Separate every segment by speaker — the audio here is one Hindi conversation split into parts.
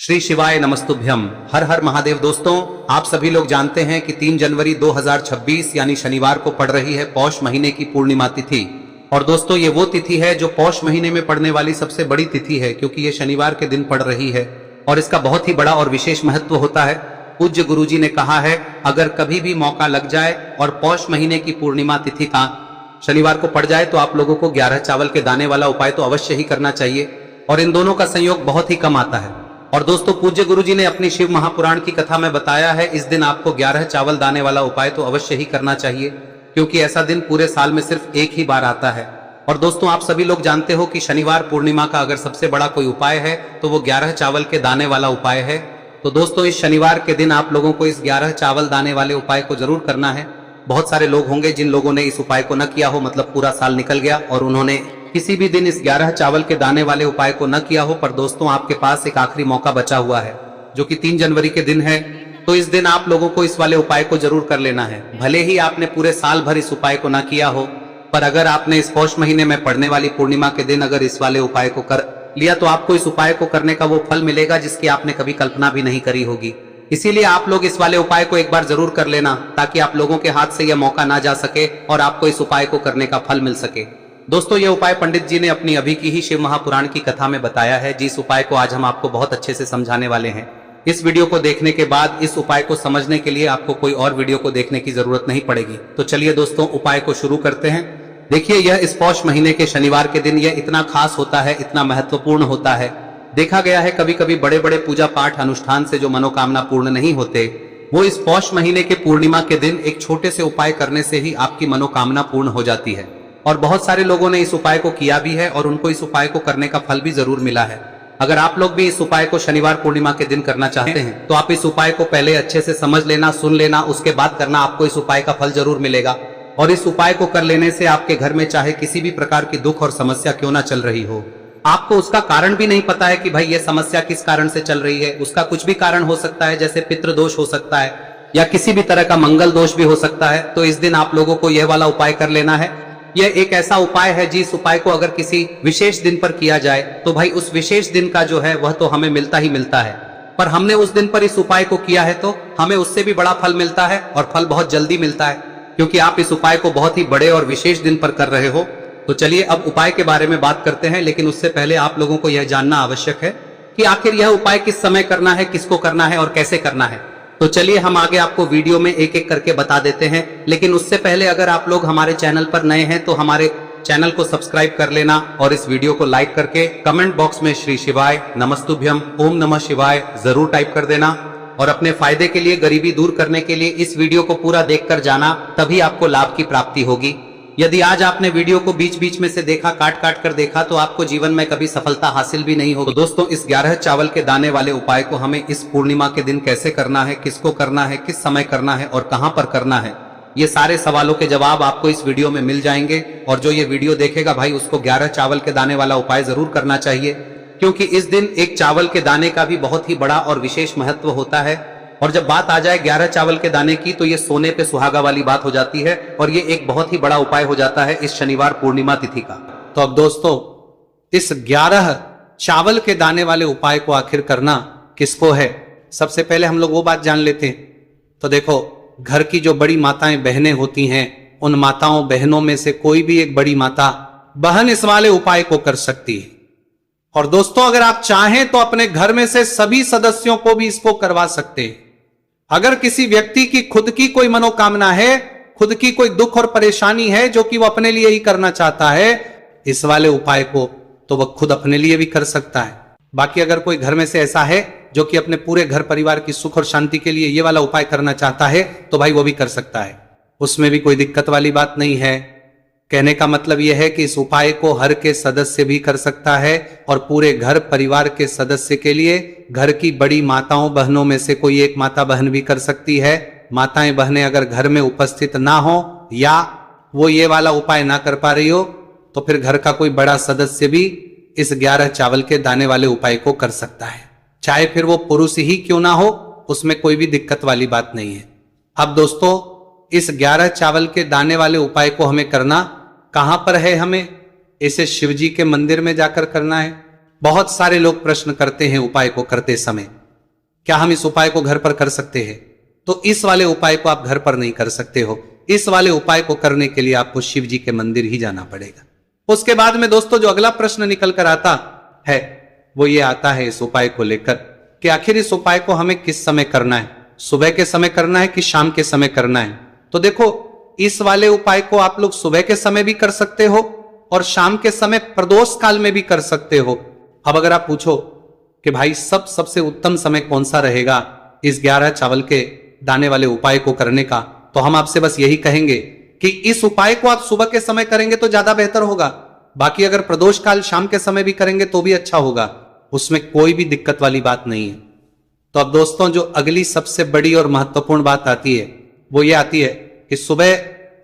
Speaker 1: श्री शिवाय नमस्तुभ्यम। हर हर महादेव। दोस्तों, आप सभी लोग जानते हैं कि 3 जनवरी 2026 यानी शनिवार को पड़ रही है पौष महीने की पूर्णिमा तिथि। और दोस्तों, ये वो तिथि है जो पौष महीने में पड़ने वाली सबसे बड़ी तिथि है, क्योंकि ये शनिवार के दिन पड़ रही है और इसका बहुत ही बड़ा और विशेष महत्व होता है। पूज्य गुरुजी ने कहा है, अगर कभी भी मौका लग जाए और पौष महीने की पूर्णिमा तिथि का शनिवार को पड़ जाए तो आप लोगों को 11 चावल के दाने वाला उपाय तो अवश्य ही करना चाहिए, और इन दोनों का संयोग बहुत ही कम आता है। और दोस्तों, पूज्य गुरुजी ने अपनी शिव महापुराण की कथा में बताया है, इस दिन आपको 11 चावल दाने वाला उपाय तो अवश्य ही करना चाहिए, क्योंकि ऐसा दिन पूरे साल में सिर्फ एक ही बार आता है। और दोस्तों, आप सभी लोग जानते हो कि शनिवार पूर्णिमा का अगर सबसे बड़ा कोई उपाय है तो वो 11 चावल के दाने वाला उपाय है। तो दोस्तों, इस शनिवार के दिन आप लोगों को इस 11 चावल दाने वाले उपाय को जरूर करना है। बहुत सारे लोग होंगे जिन लोगों ने इस उपाय को न किया हो, मतलब पूरा साल निकल गया और उन्होंने किसी भी दिन इस 11 चावल के दाने वाले उपाय को न किया हो। पर दोस्तों, आपके पास एक आखिरी मौका बचा हुआ है, जो कि 3 जनवरी के दिन है। तो इस दिन आप लोगों को इस वाले उपाय को जरूर कर लेना है। भले ही आपने पूरे साल भर इस उपाय को न किया हो, पर अगर आपने इस पौष महीने में पड़ने वाली पूर्णिमा के दिन अगर इस वाले उपाय को कर लिया तो आपको इस उपाय को करने का वो फल मिलेगा जिसकी आपने कभी कल्पना भी नहीं करी होगी। इसीलिए आप लोग इस वाले उपाय को एक बार जरूर कर लेना, ताकि आप लोगों के हाथ से यह मौका ना जा सके और आपको इस उपाय को करने का फल मिल सके। दोस्तों, यह उपाय पंडित जी ने अपनी अभी की ही शिव महापुराण की कथा में बताया है, जिस उपाय को आज हम आपको बहुत अच्छे से समझाने वाले हैं। इस वीडियो को देखने के बाद इस उपाय को समझने के लिए आपको कोई और वीडियो को देखने की जरूरत नहीं पड़ेगी। तो चलिए दोस्तों, उपाय को शुरू करते हैं। देखिए, यह इस पौष महीने के शनिवार के दिन यह इतना खास होता है, इतना महत्वपूर्ण होता है। देखा गया है कभी कभी बड़े बड़े पूजा पाठ अनुष्ठान से जो मनोकामना पूर्ण नहीं होते, वो इस पौष महीने के पूर्णिमा के दिन एक छोटे से उपाय करने से ही आपकी मनोकामना पूर्ण हो जाती है। और बहुत सारे लोगों ने इस उपाय को किया भी है और उनको इस उपाय को करने का फल भी जरूर मिला है। अगर आप लोग भी इस उपाय को शनिवार पूर्णिमा के दिन करना चाहते हैं तो आप इस उपाय को पहले अच्छे से समझ लेना, सुन लेना, उसके बाद करना। आपको इस उपाय का फल जरूर मिलेगा। और इस उपाय को कर लेने से आपके घर में चाहे किसी भी प्रकार की दुख और समस्या क्यों ना चल रही हो, आपको उसका कारण भी नहीं पता है कि भाई ये समस्या किस कारण से चल रही है, उसका कुछ भी कारण हो सकता है, जैसे पितृ दोष हो सकता है या किसी भी तरह का मंगल दोष भी हो सकता है। तो इस दिन आप लोगों को यह वाला उपाय कर लेना है। यह एक ऐसा उपाय है जिस उपाय को अगर किसी विशेष दिन पर किया जाए तो भाई उस विशेष दिन का जो है वह तो हमें मिलता ही मिलता है, पर हमने उस दिन पर इस उपाय को किया है तो हमें उससे भी बड़ा फल मिलता है, और फल बहुत जल्दी मिलता है, क्योंकि आप इस उपाय को बहुत ही बड़े और विशेष दिन पर कर रहे हो। तो चलिए अब उपाय के बारे में बात करते हैं, लेकिन उससे पहले आप लोगों को यह जानना आवश्यक है कि आखिर यह उपाय किस समय करना है, किसको करना है और कैसे करना है। तो चलिए हम आगे आपको वीडियो में एक एक करके बता देते हैं। लेकिन उससे पहले अगर आप लोग हमारे चैनल पर नए हैं तो हमारे चैनल को सब्सक्राइब कर लेना, और इस वीडियो को लाइक करके कमेंट बॉक्स में श्री शिवाय नमस्तुभ्यम ओम नमः शिवाय जरूर टाइप कर देना। और अपने फायदे के लिए, गरीबी दूर करने के लिए इस वीडियो को पूरा देखकर जाना, तभी आपको लाभ की प्राप्ति होगी। यदि आज आपने वीडियो को बीच बीच में से देखा, काट काट कर देखा, तो आपको जीवन में कभी सफलता हासिल भी नहीं होगी। तो दोस्तों, इस 11 चावल के दाने वाले उपाय को हमें इस पूर्णिमा के दिन कैसे करना है, किसको करना है, किस समय करना है और कहां पर करना है, ये सारे सवालों के जवाब आपको इस वीडियो में मिल जाएंगे। और जो ये वीडियो देखेगा भाई, उसको 11 चावल के दाने वाला उपाय जरूर करना चाहिए, क्योंकि इस दिन एक चावल के दाने का भी बहुत ही बड़ा और विशेष महत्व होता है। और जब बात आ जाए 11 चावल के दाने की, तो ये सोने पे सुहागा वाली बात हो जाती है, और ये एक बहुत ही बड़ा उपाय हो जाता है इस शनिवार पूर्णिमा तिथि का। तो अब दोस्तों, इस 11 चावल के दाने वाले उपाय को आखिर करना किसको है, सबसे पहले हम लोग वो बात जान लेते हैं। तो देखो, घर की जो बड़ी माताएं बहनें होती हैं, उन माताओं बहनों में से कोई भी एक बड़ी माता बहन इस वाले उपाय को कर सकती है। और दोस्तों, अगर आप चाहें तो अपने घर में से सभी सदस्यों को भी इसको करवा सकते हैं। अगर किसी व्यक्ति की खुद की कोई मनोकामना है, खुद की कोई दुख और परेशानी है जो कि वो अपने लिए ही करना चाहता है इस वाले उपाय को, तो वह खुद अपने लिए भी कर सकता है। बाकी अगर कोई घर में से ऐसा है जो कि अपने पूरे घर परिवार की सुख और शांति के लिए ये वाला उपाय करना चाहता है, तो भाई वो भी कर सकता है, उसमें भी कोई दिक्कत वाली बात नहीं है। कहने का मतलब यह है कि इस उपाय को हर के सदस्य भी कर सकता है, और पूरे घर परिवार के सदस्य के लिए घर की बड़ी माताओं बहनों में से कोई एक माता बहन भी कर सकती है। माताएं बहनें अगर घर में उपस्थित ना हो या वो ये वाला उपाय ना कर पा रही हो, तो फिर घर का कोई बड़ा सदस्य भी इस 11 चावल के दाने वाले उपाय को कर सकता है, चाहे फिर वो पुरुष ही क्यों ना हो, उसमें कोई भी दिक्कत वाली बात नहीं है। अब दोस्तों, इस 11 चावल के दाने वाले उपाय को हमें करना कहां पर है, हमें इसे शिवजी के मंदिर में जाकर करना है। बहुत सारे लोग प्रश्न करते हैं उपाय को करते समय, क्या हम इस उपाय को घर पर कर सकते हैं? तो इस वाले उपाय को आप घर पर नहीं कर सकते हो। इस वाले उपाय को करने के लिए आपको शिव जी के मंदिर ही जाना पड़ेगा। उसके बाद में दोस्तों जो अगला प्रश्न निकल कर आता है वो ये आता है इस उपाय को लेकर कि आखिर इस उपाय को हमें किस समय करना है, सुबह के समय करना है कि शाम के समय करना है? तो देखो इस वाले उपाय को आप लोग सुबह के समय भी कर सकते हो और शाम के समय प्रदोष काल में भी कर सकते हो। अब अगर आप पूछो कि भाई सबसे उत्तम समय कौन सा रहेगा इस 11 चावल के दाने वाले उपाय को करने का, तो हम आपसे बस यही कहेंगे कि इस उपाय को आप सुबह के समय करेंगे तो ज्यादा बेहतर होगा। बाकी अगर प्रदोष काल शाम के समय भी करेंगे तो भी अच्छा होगा, उसमें कोई भी दिक्कत वाली बात नहीं है। तो अब दोस्तों जो अगली सबसे बड़ी और महत्वपूर्ण बात आती है वो ये आती है कि सुबह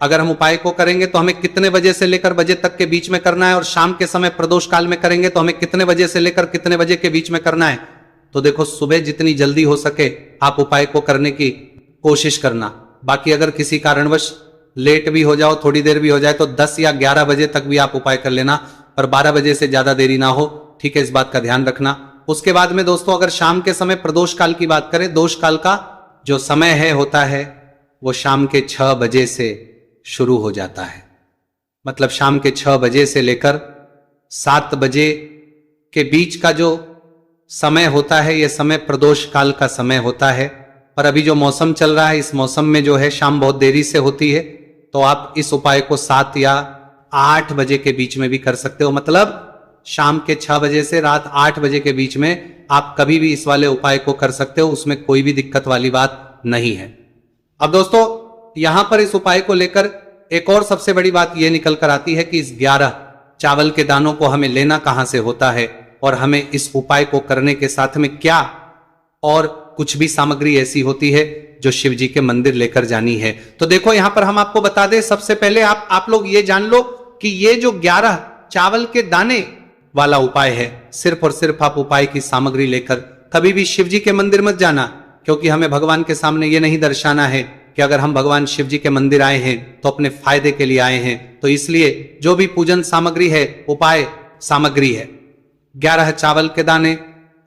Speaker 1: अगर हम उपाय को करेंगे तो हमें कितने बजे से लेकर बजे तक के बीच में करना है, और शाम के समय प्रदोष काल में करेंगे तो हमें कितने बजे से लेकर कितने बजे के बीच में करना है। तो देखो सुबह जितनी जल्दी हो सके आप उपाय को करने की कोशिश करना। बाकी अगर किसी कारणवश लेट भी हो जाओ, थोड़ी देर भी हो जाए, तो 10 या 11 बजे तक भी आप उपाय कर लेना, पर 12 बजे से ज्यादा देरी ना हो, ठीक है, इस बात का ध्यान रखना। उसके बाद में दोस्तों अगर शाम के समय प्रदोष काल की बात करें, दोष काल का जो समय है होता है वो शाम के 6 बजे से शुरू हो जाता है। मतलब शाम के 6 बजे से लेकर 7 बजे के बीच का जो समय होता है ये समय प्रदोष काल का समय होता है। पर अभी जो मौसम चल रहा है इस मौसम में जो है शाम बहुत देरी से होती है, तो आप इस उपाय को 7 या 8 बजे के बीच में भी कर सकते हो। मतलब शाम के 6 बजे से रात 8 बजे के बीच में आप कभी भी इस वाले उपाय को कर सकते हो, उसमें कोई भी दिक्कत वाली बात नहीं है। अब दोस्तों यहां पर इस उपाय को लेकर एक और सबसे बड़ी बात यह निकल कर आती है कि इस 11 चावल के दानों को हमें लेना कहां से होता है और हमें इस उपाय को करने के साथ में क्या और कुछ भी सामग्री ऐसी होती है जो शिव जी के मंदिर लेकर जानी है। तो देखो यहां पर हम आपको बता दें, सबसे पहले आप लोग ये जान लो कि ये जो 11 चावल के दाने वाला उपाय है, सिर्फ और सिर्फ आप उपाय की सामग्री लेकर कभी भी शिव जी के मंदिर मत जाना, क्योंकि हमें भगवान के सामने ये नहीं दर्शाना है कि अगर हम भगवान शिव जी के मंदिर आए हैं तो अपने फायदे के लिए आए हैं। तो इसलिए जो भी पूजन सामग्री है, उपाय सामग्री है 11 चावल के दाने,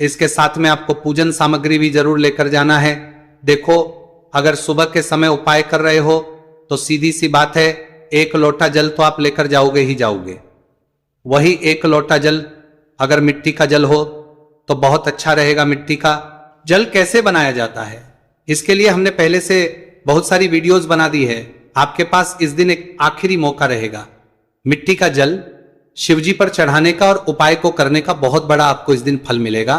Speaker 1: इसके साथ में आपको पूजन सामग्री भी जरूर लेकर जाना है। देखो अगर सुबह के समय उपाय कर रहे हो तो सीधी सी बात है, 1 लोटा जल तो आप लेकर जाओगे ही जाओगे। वही 1 लोटा जल अगर मिट्टी का जल हो तो बहुत अच्छा रहेगा। मिट्टी का जल कैसे बनाया जाता है इसके लिए हमने पहले से बहुत सारी वीडियोस बना दी है। आपके पास इस दिन एक आखिरी मौका रहेगा मिट्टी का जल शिवजी पर चढ़ाने का और उपाय को करने का, बहुत बड़ा आपको इस दिन फल मिलेगा।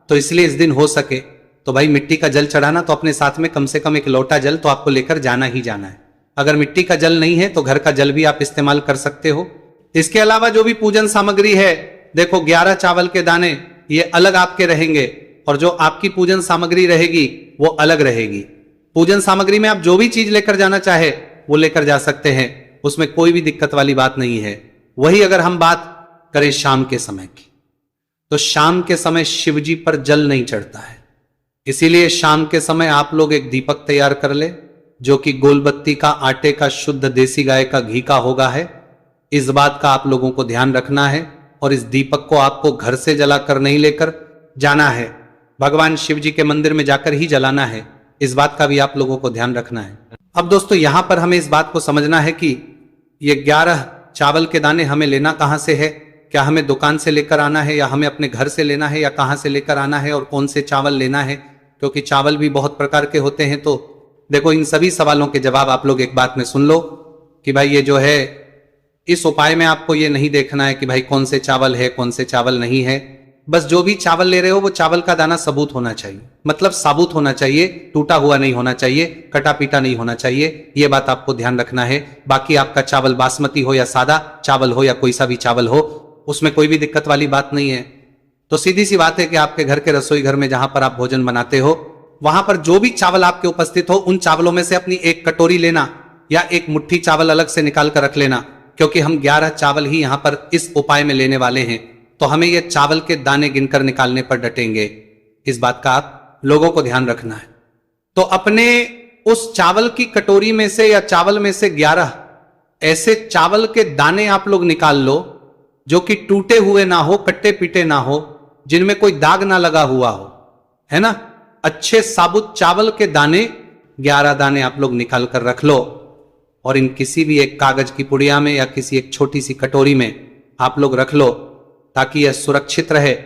Speaker 1: तो इसलिए इस दिन हो सके तो भाई मिट्टी का जल चढ़ाना, तो अपने साथ में कम से कम 1 लोटा जल तो आपको लेकर जाना ही जाना है। अगर मिट्टी का जल नहीं है तो घर का जल भी आप इस्तेमाल कर सकते हो। इसके अलावा जो भी पूजन सामग्री है, देखो 11 चावल के दाने ये अलग आपके रहेंगे और जो आपकी पूजन सामग्री रहेगी वो अलग रहेगी। पूजन सामग्री में आप जो भी चीज लेकर जाना चाहे वो लेकर जा सकते हैं, उसमें कोई भी दिक्कत वाली बात नहीं है। वही अगर हम बात करें शाम के समय की, तो शाम के समय शिवजी पर जल नहीं चढ़ता है, इसीलिए शाम के समय आप लोग एक दीपक तैयार कर ले जो कि गोलबत्ती का, आटे का, शुद्ध देसी गाय का घी का होगा है। इस बात का आप लोगों को ध्यान रखना है और इस दीपक को आपको घर से जलाकर नहीं लेकर जाना है, भगवान शिव जी के मंदिर में जाकर ही जलाना है। इस बात का भी आप लोगों को ध्यान रखना है। अब दोस्तों यहां पर हमें इस बात को समझना है कि ये 11 चावल के दाने हमें लेना कहां से है, क्या हमें दुकान से लेकर आना है या हमें अपने घर से लेना है या कहां से लेकर आना है और कौन से चावल लेना है, क्योंकि चावल भी बहुत प्रकार के होते हैं। तो देखो इन सभी सवालों के जवाब आप लोग एक बात में सुन लो कि भाई ये जो है इस उपाय में आपको ये नहीं देखना है कि भाई कौन से चावल है कौन से चावल नहीं है। बस जो भी चावल ले रहे हो वो चावल का दाना सबूत होना चाहिए, मतलब साबुत होना चाहिए, टूटा हुआ नहीं होना चाहिए, कटा पीटा नहीं होना चाहिए। ये बात आपको ध्यान रखना है। बाकी आपका चावल बासमती हो या सादा चावल हो या कोई सा भी चावल हो, उसमें कोई भी दिक्कत वाली बात नहीं है। तो सीधी सी बात है कि आपके घर के रसोई घर में जहां पर आप भोजन बनाते हो वहां पर जो भी चावल आपके उपस्थित हो उन चावलों में से अपनी 1 कटोरी लेना या 1 मुट्ठी चावल अलग से निकाल कर रख लेना, क्योंकि हम 11 चावल ही यहां पर इस उपाय में लेने वाले हैं। तो हमें ये चावल के दाने गिनकर निकालने पर डटेंगे। इस बात का आप लोगों को ध्यान रखना है। तो अपने उस चावल की कटोरी में से या चावल में से 11 ऐसे चावल के दाने आप लोग निकाल लो जो कि टूटे हुए ना हो, कट्टे पीटे ना हो, जिनमें कोई दाग ना लगा हुआ हो, है ना। अच्छे साबुत चावल के दाने 11 दाने आप लोग निकाल कर रख लो और इन किसी भी एक कागज की पुड़िया में या किसी एक छोटी सी कटोरी में आप लोग रख लो, ताकि यह सुरक्षित रहे,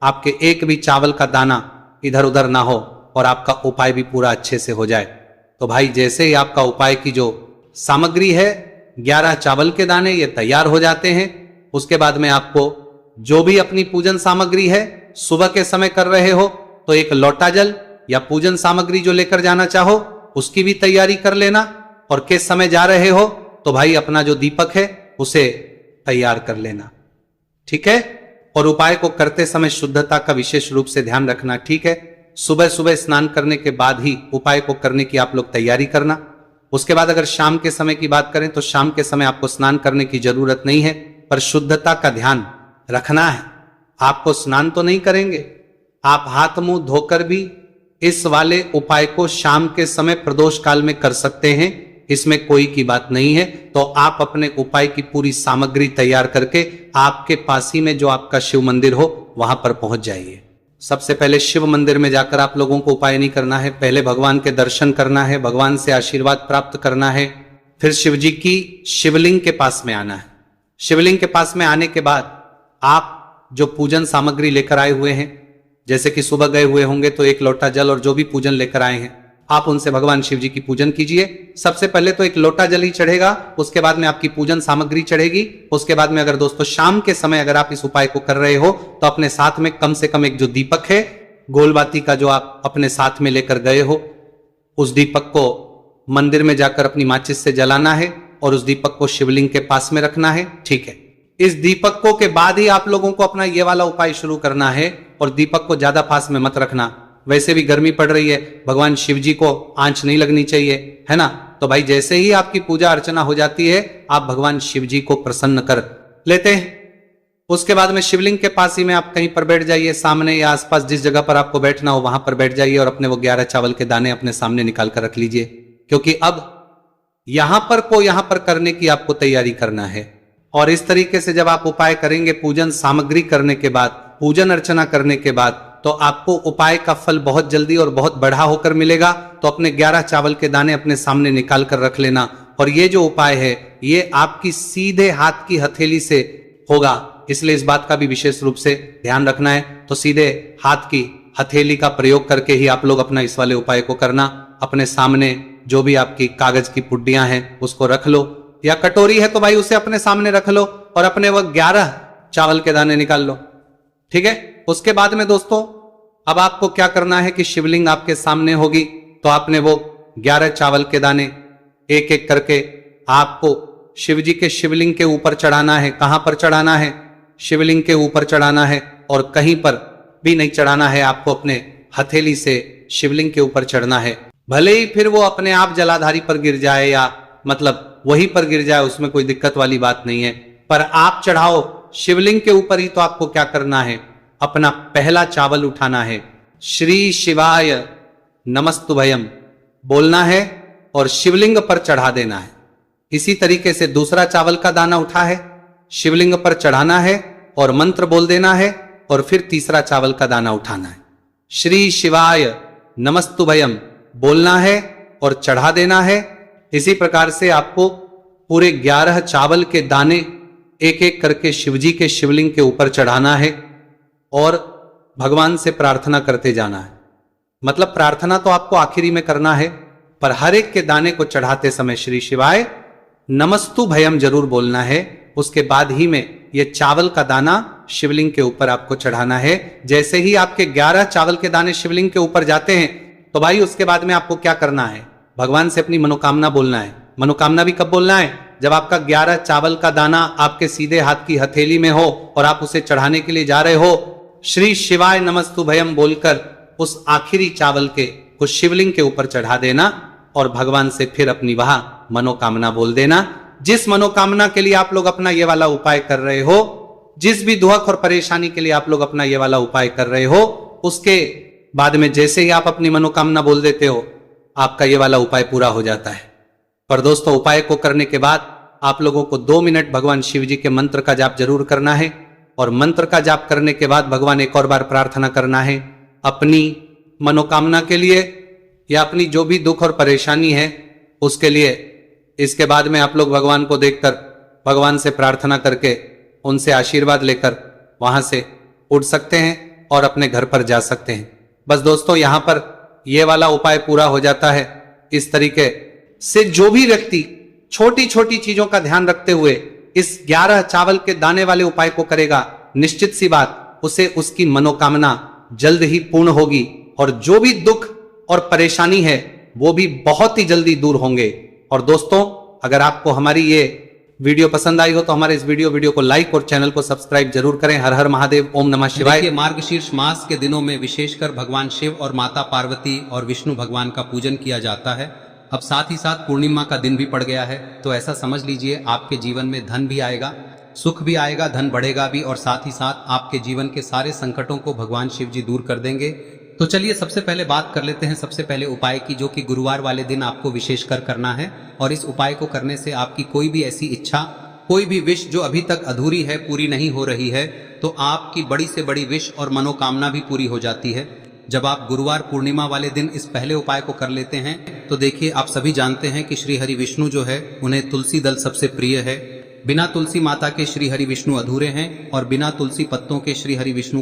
Speaker 1: आपके एक भी चावल का दाना इधर उधर ना हो और आपका उपाय भी पूरा अच्छे से हो जाए। तो भाई जैसे ही आपका उपाय की जो सामग्री है 11 चावल के दाने ये तैयार हो जाते हैं, उसके बाद में आपको जो भी अपनी पूजन सामग्री है सुबह के समय कर रहे हो तो एक लोटा जल या पूजन सामग्री जो लेकर जाना चाहो उसकी भी तैयारी कर लेना, और किस समय जा रहे हो तो भाई अपना जो दीपक है उसे तैयार कर लेना, ठीक है। और उपाय को करते समय शुद्धता का विशेष रूप से ध्यान रखना, ठीक है। सुबह सुबह स्नान करने के बाद ही उपाय को करने की आप लोग तैयारी करना। उसके बाद अगर शाम के समय की बात करें तो शाम के समय आपको स्नान करने की जरूरत नहीं है, पर शुद्धता का ध्यान रखना है। आपको स्नान तो नहीं करेंगे, आप हाथ मुंह धोकर भी इस वाले उपाय को शाम के समय प्रदोष काल में कर सकते हैं, इसमें कोई की बात नहीं है। तो आप अपने उपाय की पूरी सामग्री तैयार करके आपके पास ही में जो आपका शिव मंदिर हो वहां पर पहुंच जाइए। सबसे पहले शिव मंदिर में जाकर आप लोगों को उपाय नहीं करना है, पहले भगवान के दर्शन करना है, भगवान से आशीर्वाद प्राप्त करना है, फिर शिव जी की शिवलिंग के पास में आना है। शिवलिंग के पास में आने के बाद आप जो पूजन सामग्री लेकर आए हुए हैं, जैसे कि सुबह गए हुए होंगे तो एक लोटा जल और जो भी पूजन लेकर आए हैं आप उनसे भगवान शिव जी की पूजन कीजिए। सबसे पहले तो एक लोटा जल ही चढ़ेगा, उसके बाद में आपकी पूजन सामग्री चढ़ेगी। उसके बाद में अगर दोस्तों शाम के समय अगर आप इस उपाय को कर रहे हो तो अपने साथ में कम से कम एक जो दीपक है गोलबाती का जो आप अपने साथ में लेकर गए हो, उस दीपक को मंदिर में जाकर अपनी माचिस से जलाना है और उस दीपक को शिवलिंग के पास में रखना है, ठीक है। इस दीपकों के बाद ही आप लोगों को अपना ये वाला उपाय शुरू करना है, और दीपक को ज्यादा पास में मत रखना, वैसे भी गर्मी पड़ रही है, भगवान शिव जी को आंच नहीं लगनी चाहिए, है ना। तो भाई जैसे ही आपकी पूजा अर्चना हो जाती है आप भगवान शिव जी को प्रसन्न कर लेते हैं। उसके बाद में शिवलिंग के पास ही में आप कहीं पर बैठ जाइए, सामने या आसपास जिस जगह पर आपको बैठना हो वहां पर बैठ जाइए और अपने वो 11 चावल के दाने अपने सामने निकाल कर रख लीजिए, क्योंकि अब यहां पर करने की आपको तैयारी करना है। और इस तरीके से जब आप उपाय करेंगे पूजन सामग्री करने के बाद, पूजन अर्चना करने के बाद, तो आपको उपाय का फल बहुत जल्दी और बहुत बढ़ा होकर मिलेगा। तो अपने 11 चावल के दाने अपने सामने निकाल कर रख लेना, और ये जो उपाय है ये आपकी सीधे हाथ की हथेली से होगा, इसलिए इस बात का भी विशेष रूप से ध्यान रखना है। तो सीधे हाथ की हथेली का प्रयोग करके ही आप लोग अपना इस वाले उपाय को करना। अपने सामने जो भी आपकी कागज की पुड्डियां हैं उसको रख लो, या कटोरी है तो भाई उसे अपने सामने रख लो और अपने वो 11 चावल के दाने निकाल लो, ठीक है। उसके बाद में दोस्तों अब आपको क्या करना है कि शिवलिंग आपके सामने होगी, तो आपने वो 11 चावल के दाने एक एक करके आपको शिव जी के शिवलिंग के ऊपर चढ़ाना है। कहां पर चढ़ाना है? शिवलिंग के ऊपर चढ़ाना है, और कहीं पर भी नहीं चढ़ाना है, आपको अपने हथेली से शिवलिंग के ऊपर चढ़ना है। भले ही फिर वो अपने आप जलाधारी पर गिर जाए या मतलब वहीं पर गिर जाए, उसमें कोई दिक्कत वाली बात नहीं है, पर आप चढ़ाओ शिवलिंग के ऊपर ही। तो आपको क्या करना है, अपना पहला चावल उठाना है, श्री शिवाय नमस्तुभयम बोलना है और शिवलिंग पर चढ़ा देना है। इसी तरीके से दूसरा चावल का दाना उठा है, शिवलिंग पर चढ़ाना है और मंत्र बोल देना है, और फिर तीसरा चावल का दाना उठाना है, श्री शिवाय नमस्तुभयम बोलना है और चढ़ा देना है। इसी प्रकार से आपको पूरे 11 चावल के दाने एक एक करके शिवजी के शिवलिंग के ऊपर चढ़ाना है और भगवान से प्रार्थना करते जाना है। मतलब प्रार्थना तो आपको आखिरी में करना है, पर हर एक के दाने को चढ़ाते समय श्री शिवाय नमस्तु भयम जरूर बोलना है। उसके बाद ही में ये चावल का दाना शिवलिंग के ऊपर आपको चढ़ाना है। जैसे ही आपके 11 चावल के दाने शिवलिंग के ऊपर जाते हैं तो भाई उसके बाद में आपको क्या करना है, भगवान से अपनी मनोकामना बोलना है। मनोकामना भी कब बोलना है? जब आपका 11 चावल का दाना आपके सीधे हाथ की हथेली में हो और आप उसे चढ़ाने के लिए जा रहे हो, श्री शिवाय नमस्तु भयम बोलकर उस आखिरी चावल के उस शिवलिंग के ऊपर चढ़ा देना और भगवान से फिर अपनी वह मनोकामना बोल देना। जिस मनोकामना के लिए आप लोग अपना ये वाला उपाय कर रहे हो, जिस भी दुख और परेशानी के लिए आप लोग अपना ये वाला उपाय कर रहे हो, उसके बाद में जैसे ही आप अपनी मनोकामना बोल देते हो आपका ये वाला उपाय पूरा हो जाता है। पर दोस्तों उपाय को करने के बाद आप लोगों को 2 मिनट भगवान शिव जी के मंत्र का जाप जरूर करना है। और मंत्र का जाप करने के बाद भगवान एक और बार प्रार्थना करना है अपनी मनोकामना के लिए या अपनी जो भी दुख और परेशानी है उसके लिए। इसके बाद में आप लोग भगवान को देखकर भगवान से प्रार्थना करके उनसे आशीर्वाद लेकर वहां से उठ सकते हैं और अपने घर पर जा सकते हैं। बस दोस्तों यहां पर यह वाला उपाय पूरा हो जाता है। इस तरीके से जो भी व्यक्ति छोटी छोटी चीजों का ध्यान रखते हुए इस 11 चावल के दाने वाले उपाय को करेगा, निश्चित सी बात उसे उसकी मनोकामना जल्द ही पूर्ण होगी और जो भी दुख और परेशानी है वो भी बहुत ही जल्दी दूर होंगे। और दोस्तों अगर आपको हमारी ये वीडियो पसंद आई हो तो हमारे इस वीडियो को लाइक और चैनल को सब्सक्राइब जरूर करें। हर हर महादेव, ओम नमः शिवाय। मार्गशीर्ष मास के दिनों में विशेषकर भगवान शिव और माता पार्वती और विष्णु भगवान का पूजन किया जाता है। अब साथ ही साथ पूर्णिमा का दिन भी पड़ गया है, तो ऐसा समझ लीजिए आपके जीवन में धन भी आएगा, सुख भी आएगा, धन बढ़ेगा भी और साथ ही साथ आपके जीवन के सारे संकटों को भगवान शिव जी दूर कर देंगे। तो चलिए सबसे पहले बात कर लेते हैं सबसे पहले उपाय की, जो कि गुरुवार वाले दिन आपको विशेषकर करना है। और इस उपाय को करने से आपकी कोई भी ऐसी इच्छा, कोई भी विश जो अभी तक अधूरी है, पूरी नहीं हो रही है, तो आपकी बड़ी से बड़ी विश और मनोकामना भी पूरी हो जाती है जब आप गुरुवार पूर्णिमा वाले दिन इस पहले उपाय को कर लेते हैं। तो देखिए आप सभी जानते हैं कि श्री हरि विष्णु जो है उन्हें तुलसी दल सबसे प्रिय है। बिना तुलसी माता के श्री हरि विष्णु अधूरे हैं और बिना तुलसी पत्तों के श्री हरि विष्णु